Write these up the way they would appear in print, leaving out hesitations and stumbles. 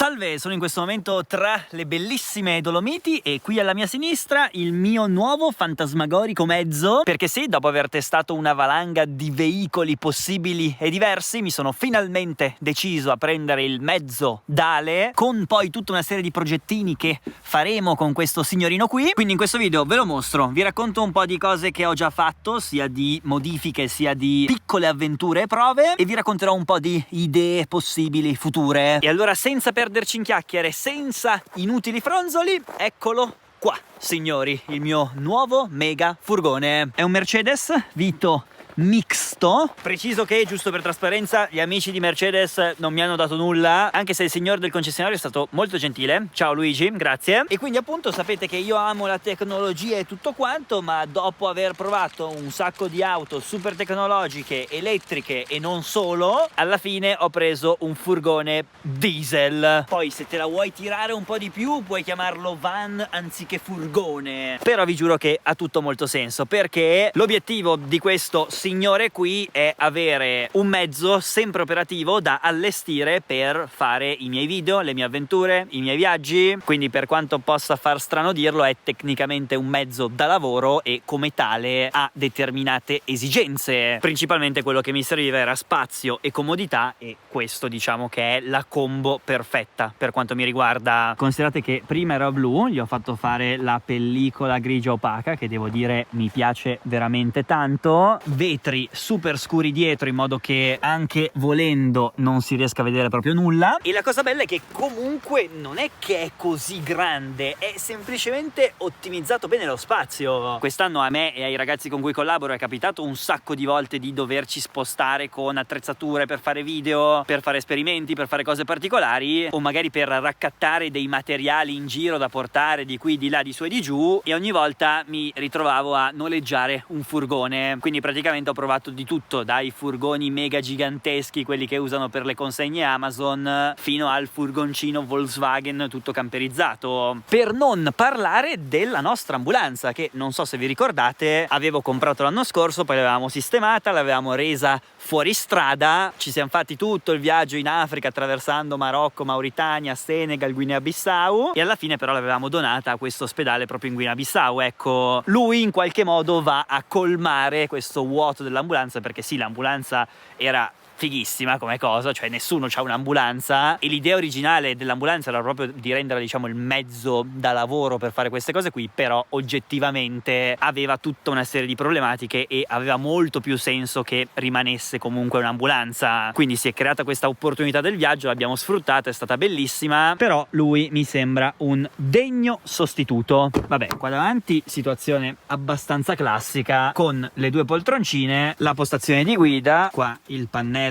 Salve, sono in questo momento tra le bellissime Dolomiti e qui alla mia sinistra il mio nuovo fantasmagorico mezzo, perché sì, dopo aver testato una valanga di veicoli possibili e diversi mi sono finalmente deciso a prendere il mezzo Dale, con poi tutta una serie di progettini che faremo con questo signorino qui. Quindi in questo video ve lo mostro, vi racconto un po' di cose che ho già fatto, sia di modifiche sia di piccole avventure e prove, e vi racconterò un po' di idee possibili future. E allora, senza perderci in chiacchiere, senza inutili fronzoli, eccolo qua, signori, il mio nuovo mega furgone. È un Mercedes Vito misto. Preciso che, giusto per trasparenza, gli amici di Mercedes non mi hanno dato nulla, anche se il signor del concessionario è stato molto gentile. Ciao Luigi, grazie. E quindi appunto sapete che io amo la tecnologia e tutto quanto, ma dopo aver provato un sacco di auto super tecnologiche, elettriche e non solo, alla fine ho preso un furgone diesel. Poi se te la vuoi tirare un po' di più puoi chiamarlo van anziché furgone, però vi giuro che ha tutto molto senso, perché l'obiettivo di questo signore qui è avere un mezzo sempre operativo da allestire per fare i miei video, le mie avventure, i miei viaggi. Quindi, per quanto possa far strano dirlo, è tecnicamente un mezzo da lavoro e come tale ha determinate esigenze. Principalmente quello che mi serviva era spazio e comodità, e questo diciamo che è la combo perfetta per quanto mi riguarda. Considerate che prima era blu, gli ho fatto fare la pellicola grigia opaca, che devo dire mi piace veramente tanto. Vetri super scuri dietro, in modo che anche volendo non si riesca a vedere proprio nulla. E la cosa bella è che comunque non è che è così grande, è semplicemente ottimizzato bene lo spazio. Quest'anno a me e ai ragazzi con cui collaboro è capitato un sacco di volte di doverci spostare con attrezzature per fare video, per fare esperimenti, per fare cose particolari, o magari per raccattare dei materiali in giro da portare di qui, di là, di su e di giù, e ogni volta mi ritrovavo a noleggiare un furgone. Quindi praticamente ho provato di tutto, dai furgoni mega giganteschi, quelli che usano per le consegne Amazon, fino al furgoncino Volkswagen tutto camperizzato. Per non parlare della nostra ambulanza, che non so se vi ricordate, avevo comprato l'anno scorso, poi l'avevamo sistemata, l'avevamo resa fuori strada, ci siamo fatti tutto il viaggio in Africa attraversando Marocco, Mauritania, Senegal, Guinea-Bissau, e alla fine però l'avevamo donata a questo ospedale proprio in Guinea-Bissau. Ecco, lui in qualche modo va a colmare questo vuoto dell'ambulanza, perché sì, l'ambulanza era fighissima come cosa, cioè nessuno c'ha un'ambulanza, e l'idea originale dell'ambulanza era proprio di renderla, diciamo, il mezzo da lavoro per fare queste cose qui, però oggettivamente aveva tutta una serie di problematiche e aveva molto più senso che rimanesse comunque un'ambulanza. Quindi si è creata questa opportunità del viaggio, l'abbiamo sfruttata, è stata bellissima, però lui mi sembra un degno sostituto. Vabbè, qua davanti situazione abbastanza classica, con le due poltroncine, la postazione di guida, qua il pannello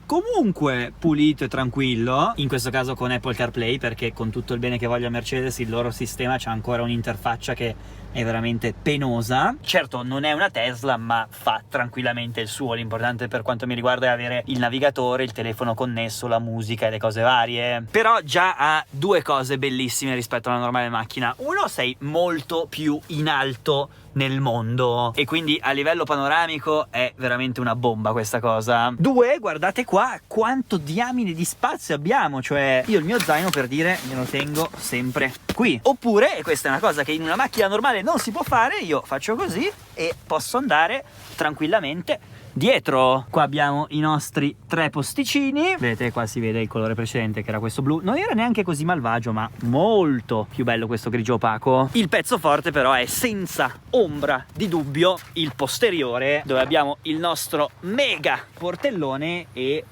comunque pulito e tranquillo, in questo caso con Apple CarPlay, perché con tutto il bene che voglio a Mercedes, il loro sistema c'ha ancora un'interfaccia che è veramente penosa. Certo non è una Tesla, ma fa tranquillamente il suo. L'importante per quanto mi riguarda è avere il navigatore, il telefono connesso, la musica e le cose varie. Però già ha due cose bellissime rispetto alla normale macchina. Uno, sei molto più in alto nel mondo, e quindi a livello panoramico è veramente una bomba questa cosa. Due, guardate qua quanto diamine di spazio abbiamo, cioè io il mio zaino, per dire, me lo tengo sempre qui. Oppure, e questa è una cosa che in una macchina normale non si può fare, io faccio così e posso andare tranquillamente dietro. Qua abbiamo i nostri tre posticini, vedete qua si vede il colore precedente che era questo blu, non era neanche così malvagio ma molto più bello questo grigio opaco. Il pezzo forte però è senza ombra di dubbio il posteriore, dove abbiamo il nostro mega portellone e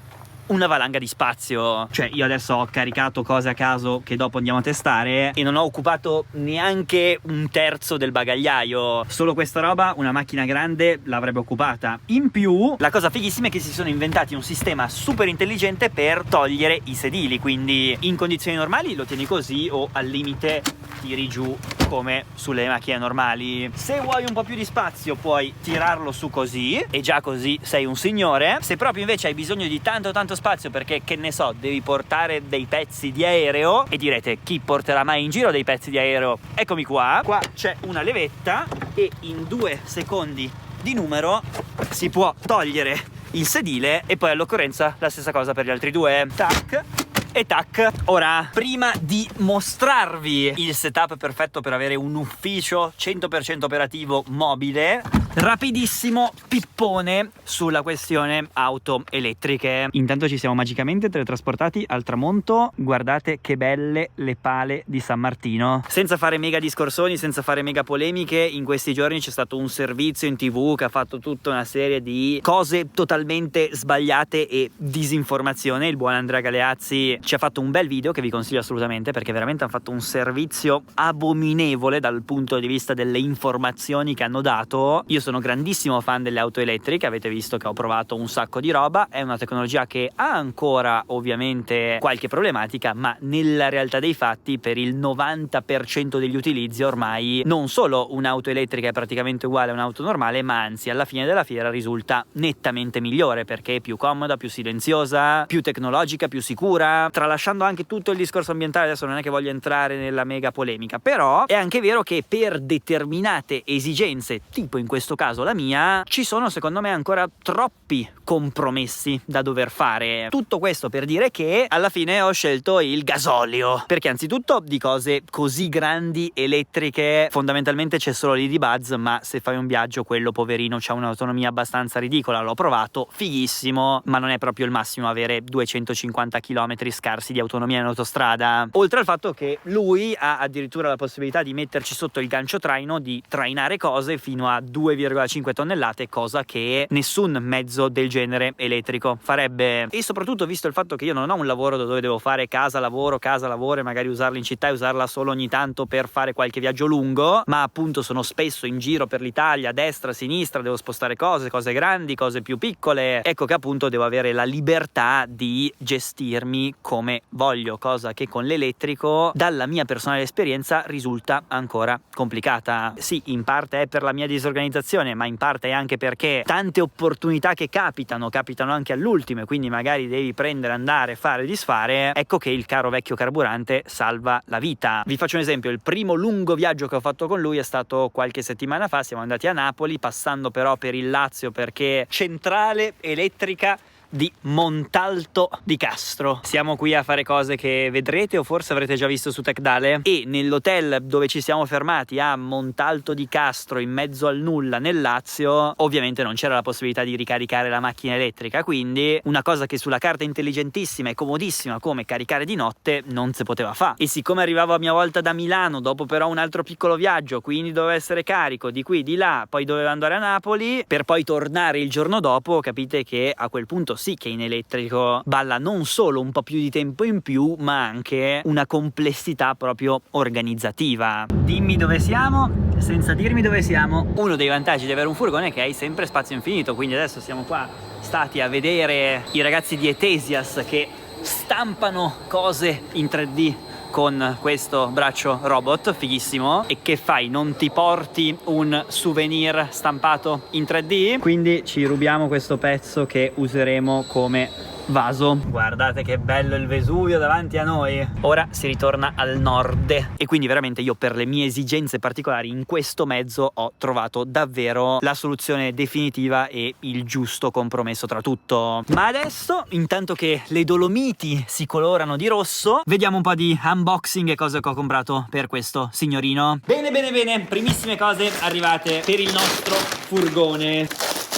una valanga di spazio. Cioè io adesso ho caricato cose a caso che dopo andiamo a testare e non ho occupato neanche un terzo del bagagliaio. Solo questa roba una macchina grande l'avrebbe occupata. In più la cosa fighissima è che si sono inventati un sistema super intelligente per togliere i sedili, quindi in condizioni normali lo tieni così o al limite tiri giù come sulle macchine normali. Se vuoi un po' più di spazio puoi tirarlo su così e già così sei un signore. Se proprio invece hai bisogno di tanto spazio perché, che ne so, devi portare dei pezzi di aereo, e direte chi porterà mai in giro dei pezzi di aereo? Eccomi qua c'è una levetta e in 2 secondi di numero si può togliere il sedile, e poi all'occorrenza la stessa cosa per gli altri due. Tac, e tac. Ora, prima di mostrarvi il setup perfetto per avere un ufficio 100% operativo mobile, rapidissimo pippone sulla questione auto elettriche. Intanto ci siamo magicamente teletrasportati al tramonto. Guardate che belle le pale di San Martino. Senza fare mega discorsoni, senza fare mega polemiche, in questi giorni c'è stato un servizio in TV che ha fatto tutta una serie di cose totalmente sbagliate e disinformazione. Il buon Andrea Galeazzi ci ha fatto un bel video che vi consiglio assolutamente, perché veramente hanno fatto un servizio abominevole dal punto di vista delle informazioni che hanno dato. Io sono grandissimo fan delle auto elettriche, avete visto che ho provato un sacco di roba. È una tecnologia che ha ancora ovviamente qualche problematica, ma nella realtà dei fatti per il 90% degli utilizzi ormai non solo un'auto elettrica è praticamente uguale a un'auto normale, ma anzi alla fine della fiera risulta nettamente migliore, perché è più comoda, più silenziosa, più tecnologica, più sicura, tralasciando anche tutto il discorso ambientale. Adesso non è che voglio entrare nella mega polemica, però è anche vero che per determinate esigenze, tipo in questo caso la mia, ci sono secondo me ancora troppi compromessi da dover fare. Tutto questo per dire che alla fine ho scelto il gasolio, perché anzitutto di cose così grandi elettriche fondamentalmente c'è solo l'E-D Buzz, ma se fai un viaggio quello poverino c'ha un'autonomia abbastanza ridicola. L'ho provato, fighissimo, ma non è proprio il massimo avere 250 km scarsi di autonomia in autostrada. Oltre al fatto che lui ha addirittura la possibilità di metterci sotto il gancio traino, di trainare cose fino a 2,5 tonnellate, cosa che nessun mezzo del genere elettrico farebbe. E soprattutto visto il fatto che io non ho un lavoro dove devo fare casa lavoro e magari usarla in città e usarla solo ogni tanto per fare qualche viaggio lungo, ma appunto sono spesso in giro per l'Italia, a destra, a sinistra, devo spostare cose grandi, cose più piccole, ecco che appunto devo avere la libertà di gestirmi come voglio, cosa che con l'elettrico dalla mia personale esperienza risulta ancora complicata. Sì, in parte è per la mia disorganizzazione, ma in parte è anche perché tante opportunità che capitano anche all'ultimo, e quindi magari devi prendere, andare, fare, disfare. Ecco che il caro vecchio carburante salva la vita. Vi faccio un esempio: il primo lungo viaggio che ho fatto con lui è stato qualche settimana fa. Siamo andati a Napoli, passando però per il Lazio, perché centrale elettrica di Montalto di Castro. Siamo qui a fare cose che vedrete o forse avrete già visto su TechDale, e nell'hotel dove ci siamo fermati a Montalto di Castro, in mezzo al nulla nel Lazio, ovviamente non c'era la possibilità di ricaricare la macchina elettrica, quindi una cosa che sulla carta è intelligentissima e comodissima come caricare di notte non si poteva fare. E siccome arrivavo a mia volta da Milano, dopo però un altro piccolo viaggio, quindi dovevo essere carico di qui di là, poi dovevo andare a Napoli per poi tornare il giorno dopo, capite che a quel punto sì che in elettrico balla non solo un po' più di tempo in più, ma anche una complessità proprio organizzativa. Dimmi dove siamo senza dirmi dove siamo. Uno dei vantaggi di avere un furgone è che hai sempre spazio infinito, quindi adesso siamo qua stati a vedere i ragazzi di Etesias che stampano cose in 3D con questo braccio robot fighissimo. E che fai? Non ti porti un souvenir stampato in 3D? Quindi ci rubiamo questo pezzo che useremo come vaso. Guardate che bello il Vesuvio davanti a noi. Ora si ritorna al nord, e quindi veramente io, per le mie esigenze particolari, in questo mezzo ho trovato davvero la soluzione definitiva e il giusto compromesso tra tutto. Ma adesso, intanto che le Dolomiti si colorano di rosso, vediamo un po' di unboxing e cose che ho comprato per questo signorino. Bene, primissime cose arrivate per il nostro furgone.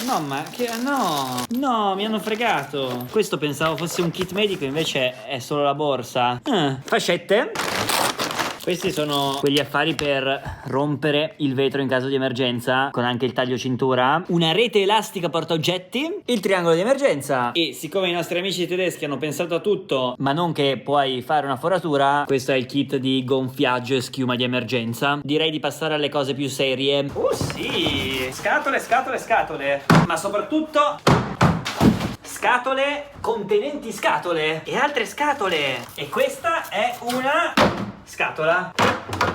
No, ma che... No, mi hanno fregato. Questo pensavo fosse un kit medico, invece è solo la borsa. Fascette. Questi sono quegli affari per rompere il vetro in caso di emergenza, con anche il taglio cintura, una rete elastica portaoggetti, il triangolo di emergenza. E siccome i nostri amici tedeschi hanno pensato a tutto, ma non che puoi fare una foratura, questo è il kit di gonfiaggio e schiuma di emergenza. Direi di passare alle cose più serie. Sì, scatole, ma soprattutto scatole contenenti scatole e altre scatole. E questa è una scatola.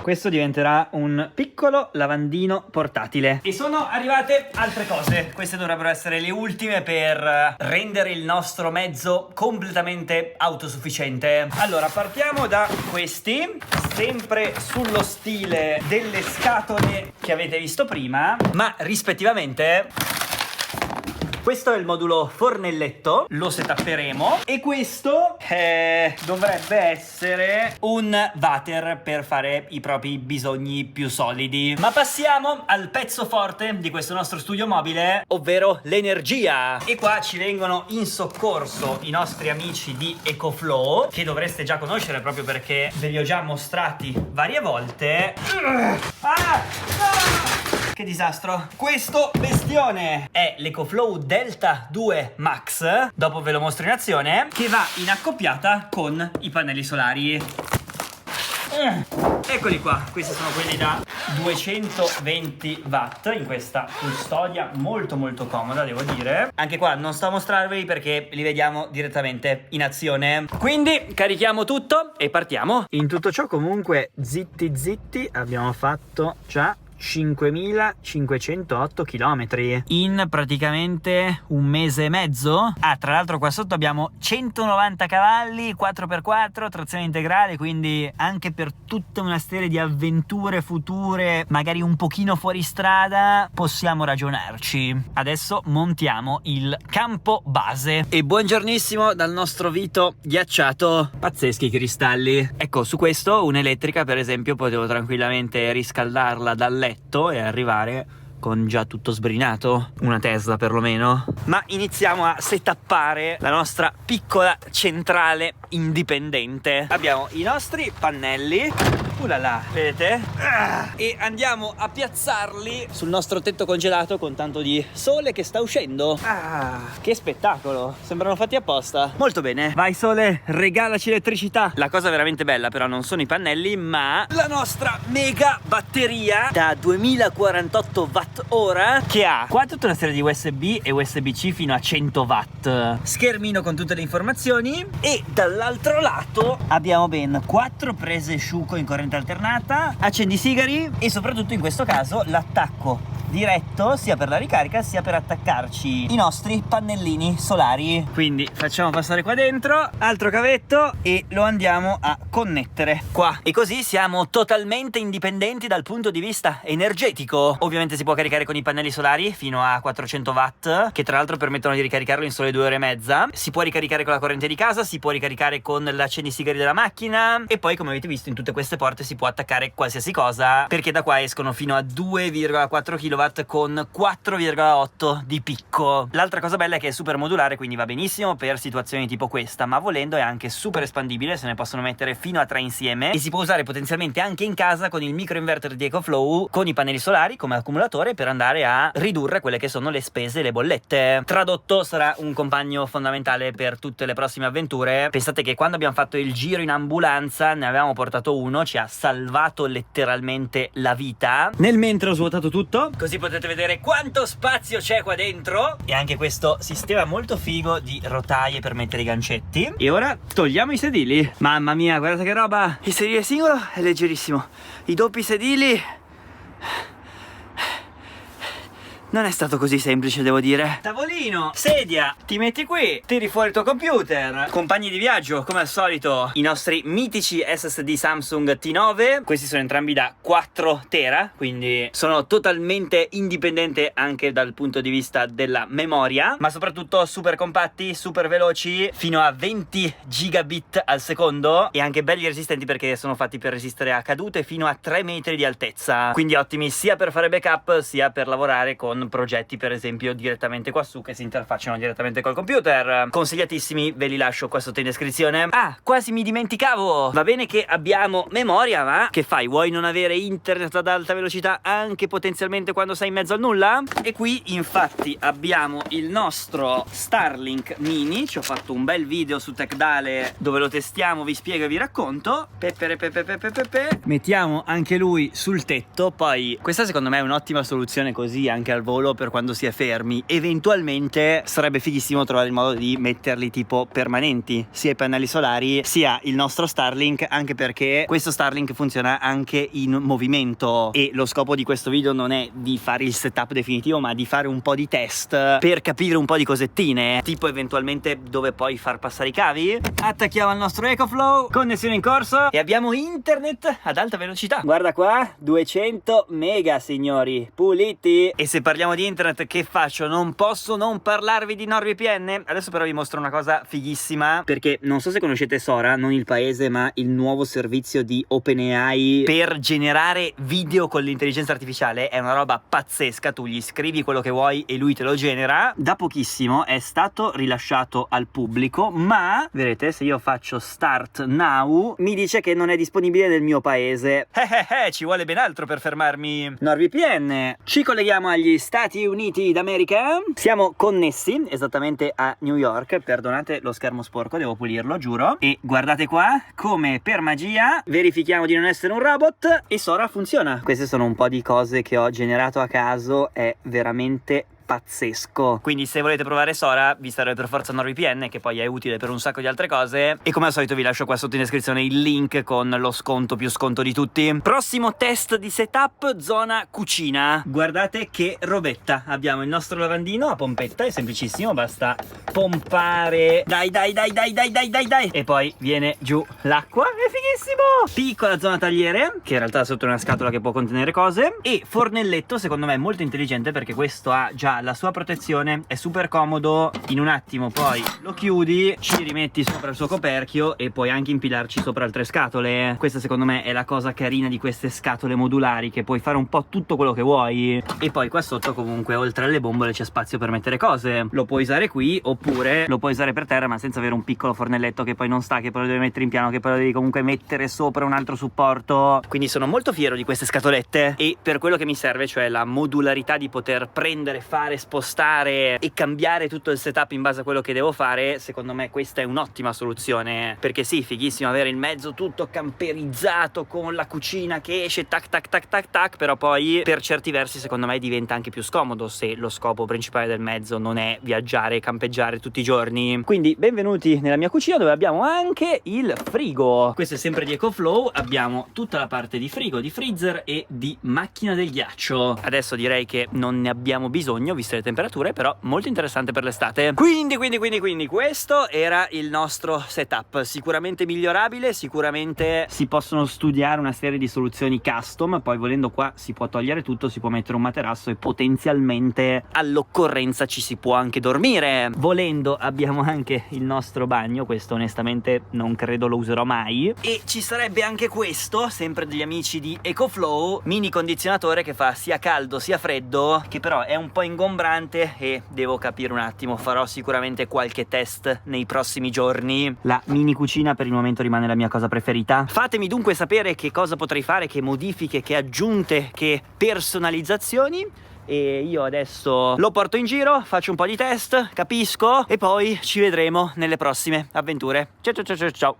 Questo diventerà un piccolo lavandino portatile. E sono arrivate altre cose. Queste dovrebbero essere le ultime per rendere il nostro mezzo completamente autosufficiente. Allora, partiamo da questi, sempre sullo stile delle scatole che avete visto prima, ma rispettivamente Questo è il modulo fornelletto, lo setapperemo. E questo dovrebbe essere un water per fare i propri bisogni più solidi. Ma passiamo al pezzo forte di questo nostro studio mobile, ovvero l'energia. E qua ci vengono in soccorso i nostri amici di EcoFlow, che dovreste già conoscere proprio perché ve li ho già mostrati varie volte. Che disastro. Questo bestione è l'EcoFlow Delta 2 Max, dopo ve lo mostro in azione, che va in accoppiata con i pannelli solari. Eccoli qua, questi sono quelli da 220 watt in questa custodia molto comoda, devo dire. Anche qua non sto a mostrarveli perché li vediamo direttamente in azione. Quindi carichiamo tutto e partiamo. In tutto ciò comunque zitti abbiamo fatto già 5.508 km in praticamente un mese e mezzo. Tra l'altro qua sotto abbiamo 190 cavalli, 4x4, trazione integrale, quindi anche per tutta una serie di avventure future, magari un pochino fuori strada, possiamo ragionarci. Adesso montiamo il campo base. E buongiornissimo dal nostro Vito ghiacciato. Pazzeschi i cristalli. Ecco, su questo un'elettrica per esempio potevo tranquillamente riscaldarla dal letto e arrivare con già tutto sbrinato, una Tesla perlomeno. Ma iniziamo a setappare la nostra piccola centrale indipendente. Abbiamo i nostri pannelli, là, vedete? E andiamo a piazzarli sul nostro tetto congelato con tanto di sole che sta uscendo. Che spettacolo, sembrano fatti apposta. Molto bene, vai sole, regalaci elettricità. La cosa veramente bella però non sono i pannelli, ma la nostra mega batteria da 2048 watt ora, che ha qua tutta una serie di USB e USB-C fino a 100 watt, schermino con tutte le informazioni, e dall'altro lato abbiamo ben 4 prese Sciuco in corrente alternata, accendisigari e soprattutto in questo caso l'attacco diretto sia per la ricarica sia per attaccarci i nostri pannellini solari. Quindi facciamo passare qua dentro altro cavetto e lo andiamo a connettere qua, e così siamo totalmente indipendenti dal punto di vista energetico. Ovviamente si può caricare con i pannelli solari fino a 400 watt, che tra l'altro permettono di ricaricarlo in sole 2 ore e mezza. Si può ricaricare con la corrente di casa, si può ricaricare con l'accendisigari della macchina, e poi come avete visto in tutte queste porte si può attaccare qualsiasi cosa, perché da qua escono fino a 2,4 kW con 4,8 di picco. L'altra cosa bella è che è super modulare, quindi va benissimo per situazioni tipo questa, ma volendo è anche super espandibile, se ne possono mettere fino a 3 insieme, e si può usare potenzialmente anche in casa con il microinverter di EcoFlow, con i pannelli solari come accumulatore, per andare a ridurre quelle che sono le spese e le bollette. Tradotto, sarà un compagno fondamentale per tutte le prossime avventure. Pensate che quando abbiamo fatto il giro in ambulanza ne avevamo portato uno, ci ha salvato letteralmente la vita. Nel mentre ho svuotato tutto, così potete vedere quanto spazio c'è qua dentro, e anche questo sistema molto figo di rotaie per mettere i gancetti. E ora togliamo i sedili. Mamma mia, guardate che roba! Il sedile singolo è leggerissimo, i doppi sedili non è stato così semplice, devo dire. Tavolino, sedia, ti metti qui, tiri fuori il tuo computer. Compagni di viaggio, come al solito, i nostri mitici SSD Samsung T9. Questi sono entrambi da 4 tera, quindi sono totalmente indipendenti anche dal punto di vista della memoria, ma soprattutto super compatti, super veloci, fino a 20 gigabit al secondo, e anche belli resistenti perché sono fatti per resistere a cadute fino a 3 metri di altezza. Quindi ottimi sia per fare backup sia per lavorare con progetti per esempio direttamente qua su, che si interfacciano direttamente col computer. Consigliatissimi, ve li lascio qua sotto in descrizione. Quasi mi dimenticavo, va bene che abbiamo memoria, ma che fai? Vuoi non avere internet ad alta velocità anche potenzialmente quando sei in mezzo al nulla? E qui infatti abbiamo il nostro Starlink Mini. Ci ho fatto un bel video su TechDale dove lo testiamo, vi spiego e vi racconto. Mettiamo anche lui sul tetto. Poi questa secondo me è un'ottima soluzione così anche al volo per quando si è fermi. Eventualmente sarebbe fighissimo trovare il modo di metterli tipo permanenti, sia i pannelli solari sia il nostro Starlink, anche perché questo Starlink funziona anche in movimento, e lo scopo di questo video non è di fare il setup definitivo ma di fare un po' di test per capire un po' di cosettine, tipo eventualmente dove poi far passare i cavi. Attacchiamo al nostro EcoFlow, connessione in corso, e abbiamo internet ad alta velocità. Guarda qua, 200 mega signori, puliti. E se parliamo parliamo di internet, che faccio? Non posso non parlarvi di NordVPN? Adesso però vi mostro una cosa fighissima, perché non so se conoscete Sora, non il paese ma il nuovo servizio di OpenAI per generare video con l'intelligenza artificiale. È una roba pazzesca, tu gli scrivi quello che vuoi e lui te lo genera. Da pochissimo è stato rilasciato al pubblico, ma vedete, se io faccio Start Now mi dice che non è disponibile nel mio paese. Ci vuole ben altro per fermarmi. NordVPN, ci colleghiamo agli Stati Uniti d'America. Siamo connessi esattamente a New York. Perdonate lo schermo sporco, devo pulirlo, giuro. E guardate qua, come per magia verifichiamo di non essere un robot e Sora funziona. Queste sono un po' di cose che ho generato a caso, è veramente pazzesco. Quindi se volete provare Sora vi serve per forza NordVPN, che poi è utile per un sacco di altre cose, e come al solito vi lascio qua sotto in descrizione il link con lo sconto più sconto di tutti. Prossimo test di setup, zona cucina. Guardate che robetta, abbiamo il nostro lavandino a pompetta, è semplicissimo, basta pompare, dai, e poi viene giù l'acqua, è fighissimo. Piccola zona tagliere, che in realtà è sotto una scatola che può contenere cose, e fornelletto secondo me molto intelligente, perché questo ha già la sua protezione, è super comodo, in un attimo poi lo chiudi, ci rimetti sopra il suo coperchio e puoi anche impilarci sopra altre scatole. Questa secondo me è la cosa carina di queste scatole modulari, che puoi fare un po' tutto quello che vuoi. E poi qua sotto comunque oltre alle bombole c'è spazio per mettere cose, lo puoi usare qui oppure lo puoi usare per terra, ma senza avere un piccolo fornelletto che poi non sta, che poi lo devi mettere in piano, che poi lo devi comunque mettere sopra un altro supporto. Quindi sono molto fiero di queste scatolette e per quello che mi serve, cioè la modularità di poter prendere, fare, spostare e cambiare tutto il setup in base a quello che devo fare, secondo me questa è un'ottima soluzione. Perché sì, fighissimo avere il mezzo tutto camperizzato con la cucina che esce tac tac tac tac tac, però poi per certi versi secondo me diventa anche più scomodo se lo scopo principale del mezzo non è viaggiare e campeggiare tutti i giorni. Quindi benvenuti nella mia cucina, dove abbiamo anche il frigo. Questo è sempre di EcoFlow, abbiamo tutta la parte di frigo, di freezer e di macchina del ghiaccio. Adesso direi che non ne abbiamo bisogno viste le temperature, però molto interessante per l'estate. Quindi questo era il nostro setup, sicuramente migliorabile, sicuramente si possono studiare una serie di soluzioni custom, poi volendo qua si può togliere tutto, si può mettere un materasso e potenzialmente all'occorrenza ci si può anche dormire. Volendo abbiamo anche il nostro bagno, questo onestamente non credo lo userò mai, e ci sarebbe anche questo, sempre degli amici di EcoFlow, mini condizionatore che fa sia caldo sia freddo, che però è un po' ingombrante e devo capire un attimo, farò sicuramente qualche test nei prossimi giorni. La mini cucina per il momento rimane la mia cosa preferita. Fatemi dunque sapere che cosa potrei fare, che modifiche, che aggiunte, che personalizzazioni, e io adesso lo porto in giro, faccio un po' di test, capisco e poi ci vedremo nelle prossime avventure. Ciao.